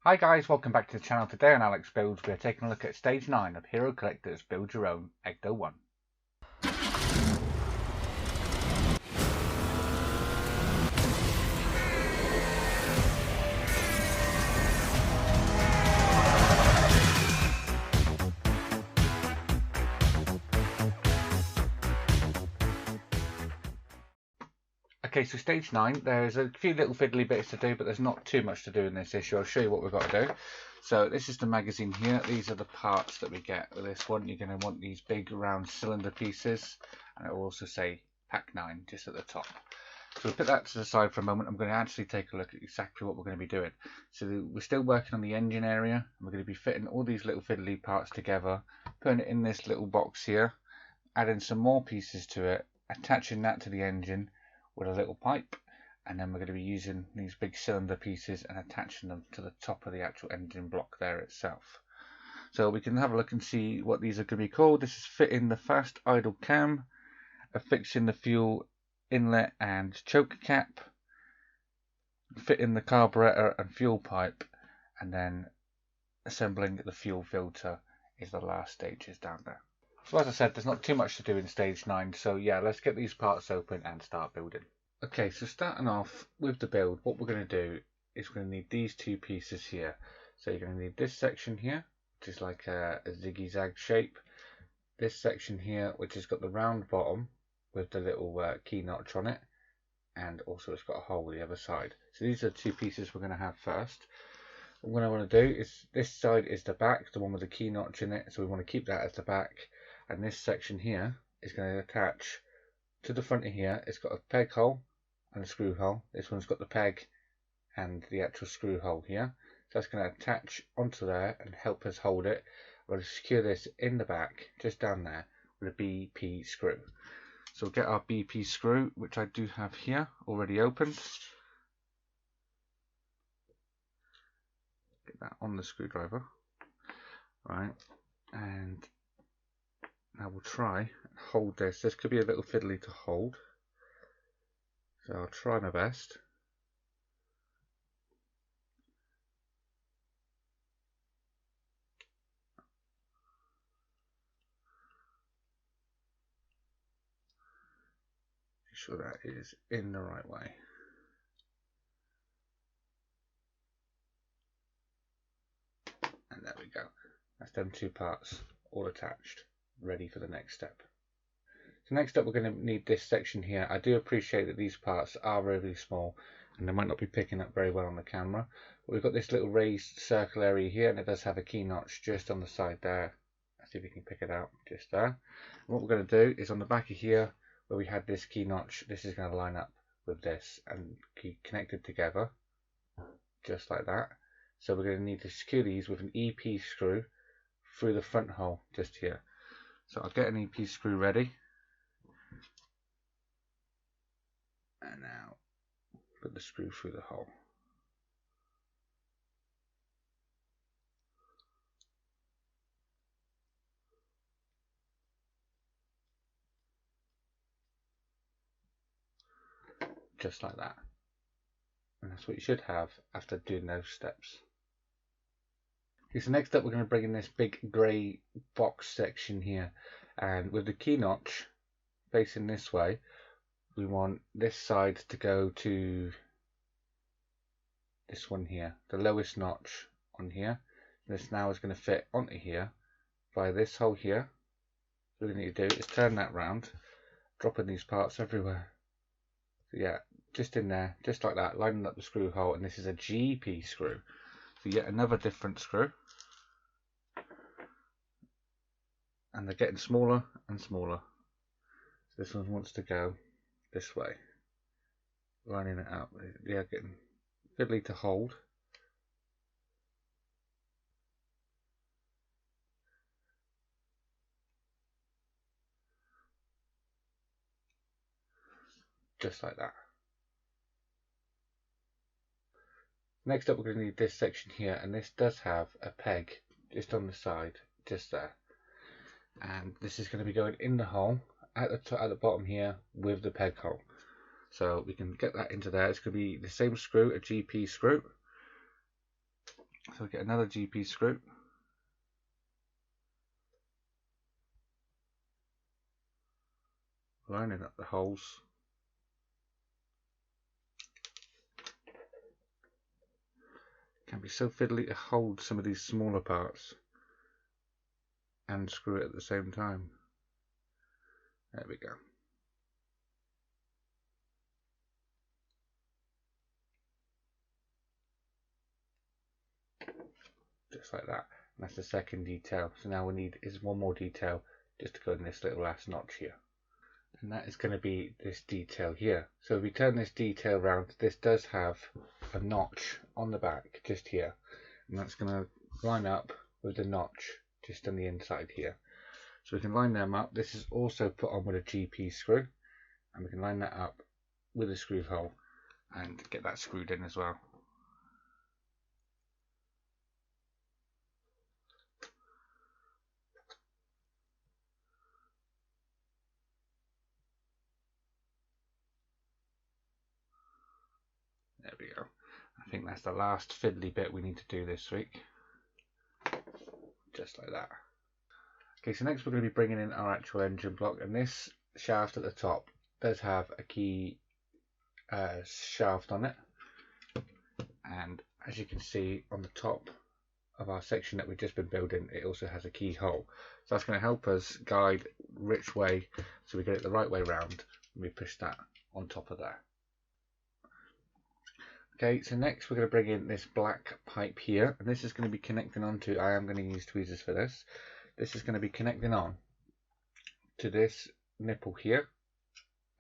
Hi guys, welcome back to the channel. Today on Alex Builds we are taking a look at stage 9 of Hero Collector's Build Your Own Ecto 1. Okay, so stage 9, there's a few little fiddly bits to do, but there's not too much to do in this issue. I'll show you what we've got to do. So this is the magazine here. These are the parts that we get with this one. You're going to want these big round cylinder pieces, and it will also say Pack 9 just at the top. So we'll put that to the side for a moment. I'm going to actually take a look at exactly what we're going to be doing. So we're still working on the engine area, and we're going to be fitting all these little fiddly parts together, putting it in this little box here, adding some more pieces to it, attaching that to the engine with a little pipe, and then we're going to be using these big cylinder pieces and attaching them to the top of the actual engine block there itself. So we can have a look and see what these are going to be called. This is fitting the fast idle cam, affixing the fuel inlet and choke cap, fitting the carburetor and fuel pipe, and then assembling the fuel filter is the last stages down there. So as I said, there's not too much to do in stage 9, so yeah, let's get these parts open and start building. Okay, so starting off with the build, what we're going to do is we're going to need these two pieces here. So you're going to need this section here, which is like a ziggy-zag shape. This section here, which has got the round bottom with the little key notch on it, and also it's got a hole the other side. So these are the two pieces we're going to have first. What I want to do is, this side is the back, the one with the key notch in it, so we want to keep that as the back. And this section here is going to attach to the front of here. It's got a peg hole and a screw hole. This one's got the peg and the actual screw hole here. So that's going to attach onto there and help us hold it. We're going to secure this in the back, just down there, with a BP screw. So we'll get our BP screw, which I do have here already opened. Get that on the screwdriver. Right, and now we'll try and hold this. This could be a little fiddly to hold, so I'll try my best. Make sure that is in the right way. And there we go. That's them two parts all attached, ready for the next step. So next up we're going to need this section here. I do appreciate that these parts are really small and they might not be picking up very well on the camera. But we've got this little raised circle area here, and it does have a key notch just on the side there. Let's see if we can pick it out just there. And what we're going to do is on the back of here where we had this key notch, this is going to line up with this and be connected together just like that. So we're going to need to secure these with an EP screw through the front hole just here. So I'll get an EP screw ready. And now put the screw through the hole. Just like that. And that's what you should have after doing those steps. Okay, so next up we're going to bring in this big grey box section here, and with the key notch facing this way, we want this side to go to this one here, the lowest notch on here. This now is going to fit onto here via this hole here. So what we need to do is turn that round, dropping these parts everywhere. So yeah, just in there, just like that, lining up the screw hole, and this is a GP screw. So yet another different screw. And they're getting smaller and smaller. So this one wants to go this way, lining it up. They are getting fiddly to hold. Just like that. Next up we're going to need this section here, and this does have a peg just on the side, just there. And this is going to be going in the hole at the bottom here with the peg hole. So we can get that into there. It's going to be the same screw, a GP screw. So So we get another GP screw. Lining up the holes. It can be so fiddly to hold some of these smaller parts and screw it at the same time. There we go. Just like that. And that's the second detail. So now we need is one more detail just to go in this little last notch here. And that is going to be this detail here. So if we turn this detail around, this does have a notch on the back just here, and that's going to line up with the notch just on the inside here. So we can line them up. This is also put on with a GP screw, and we can line that up with a screw hole and get that screwed in as well. There we go. I think that's the last fiddly bit we need to do this week. Just like that. Okay, so next we're going to be bringing in our actual engine block, and this shaft at the top does have a key shaft on it, and as you can see on the top of our section that we've just been building, it also has a keyhole. So that's going to help us guide which way, so we get it the right way round when we push that on top of there. Okay, so next we're going to bring in this black pipe here, and this is going to be connecting onto, I am going to use tweezers for this. This is going to be connecting on to this nipple here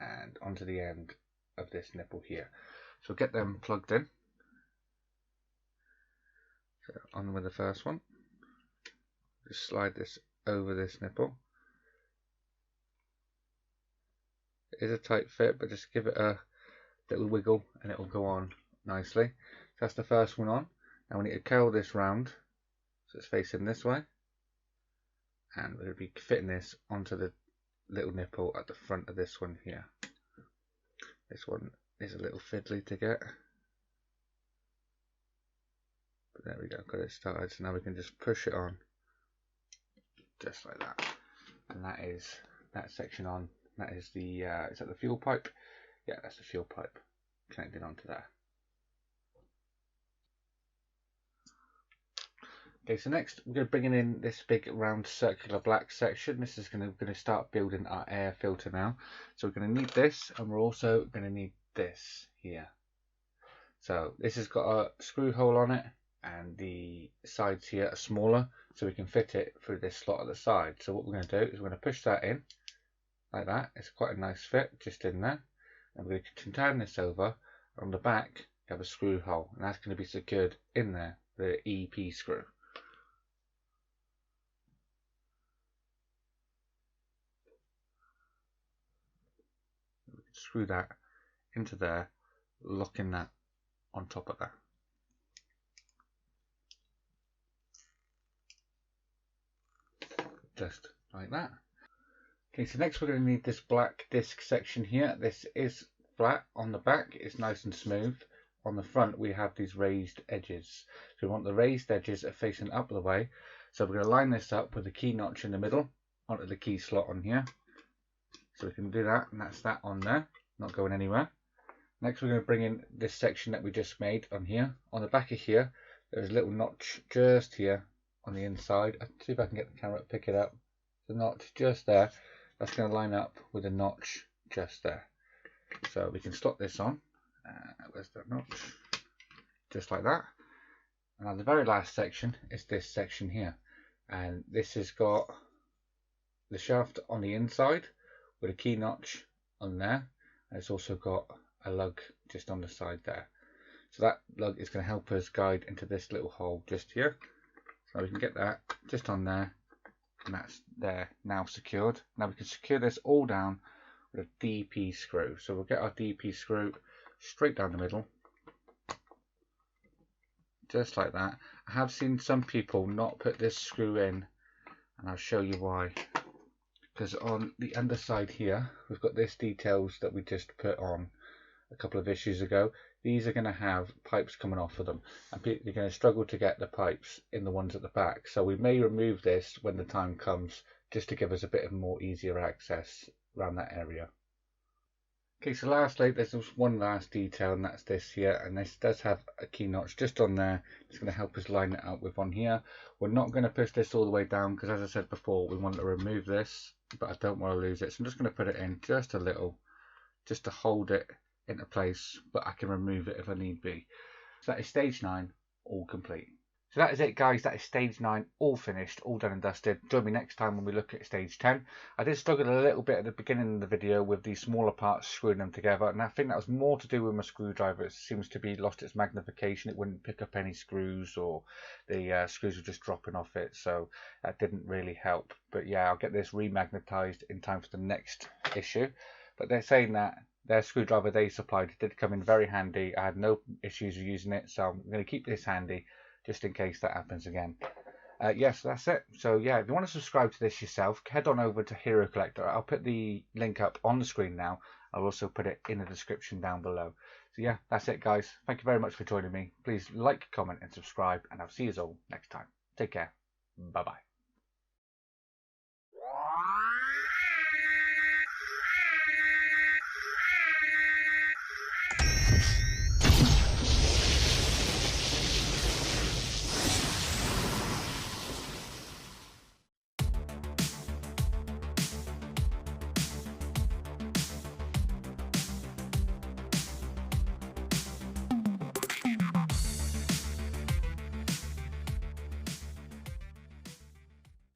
and onto the end of this nipple here. So get them plugged in. So on with the first one. Just slide this over this nipple. It is a tight fit, but just give it a little wiggle and it will go on nicely. So that's the first one on. Now we need to curl this round so it's facing this way, and we're going to be fitting this onto the little nipple at the front of this one here. This one is a little fiddly to get, but there we go, got it started. So now we can just push it on just like that, and that is that section on. That is the is that the fuel pipe? Yeah, that's the fuel pipe connected onto there. Okay, so next we're going to bring in this big round circular black section. This is going to start building our air filter now. So we're going to need this, and we're also going to need this here. So this has got a screw hole on it, and the sides here are smaller, so we can fit it through this slot at the side. So what we're going to do is we're going to push that in like that. It's quite a nice fit just in there, and we're going to turn this over. On the back you have a screw hole, and that's going to be secured in there with the EP screw. Screw that into there, locking that on top of that. Just like that. Okay, so next we're going to need this black disc section here. This is flat on the back, it's nice and smooth. On the front we have these raised edges. So we want the raised edges are facing up the way. So we're going to line this up with the key notch in the middle onto the key slot on here. So we can do that, and that's that on there, not going anywhere. Next we're going to bring in this section that we just made on here. On the back of here, there's a little notch just here on the inside. I'll see if I can get the camera to pick it up. The notch just there, that's going to line up with a notch just there. So we can slot this on. Where's that notch? Just like that. And now the very last section is this section here. And this has got the shaft on the inside with a key notch on there, and it's also got a lug just on the side there. So that lug is going to help us guide into this little hole just here. So we can get that just on there, and that's there now secured. Now we can secure this all down with a DP screw. So we'll get our DP screw straight down the middle, just like that. I have seen some people not put this screw in, and I'll show you why. Because on the underside here we've got this details that we just put on, a couple of issues ago, these are going to have pipes coming off of them, and you're going to struggle to get the pipes in the ones at the back. So we may remove this when the time comes, just to give us a bit of more easier access around that area. Okay, so lastly, there's just one last detail, and that's this here, and this does have a key notch just on there. It's going to help us line it up with one here. We're not going to push this all the way down because, as I said before, we want to remove this, but I don't want to lose it, so I'm just going to put it in just a little, just to hold it into place, but I can remove it if I need be. So that is stage 9 all complete. So that is it, guys. That is stage 9 all finished, all done and dusted. Join me next time when we look at stage 10. I did struggle a little bit at the beginning of the video with these smaller parts, screwing them together, and I think that was more to do with my screwdriver. It seems to be lost its magnification. It wouldn't pick up any screws, or the screws were just dropping off it, so that didn't really help. But yeah, I'll get this remagnetized in time for the next issue. But they're saying that their screwdriver they supplied did come in very handy. I had no issues using it, so I'm going to keep this handy just in case that happens again. Yes, that's it. So yeah, if you want to subscribe to this yourself, head on over to Hero Collector. I'll put the link up on the screen now. I'll also put it in the description down below. So yeah, that's it, guys. Thank you very much for joining me. Please like, comment and subscribe, and I'll see you all next time. Take care. Bye bye.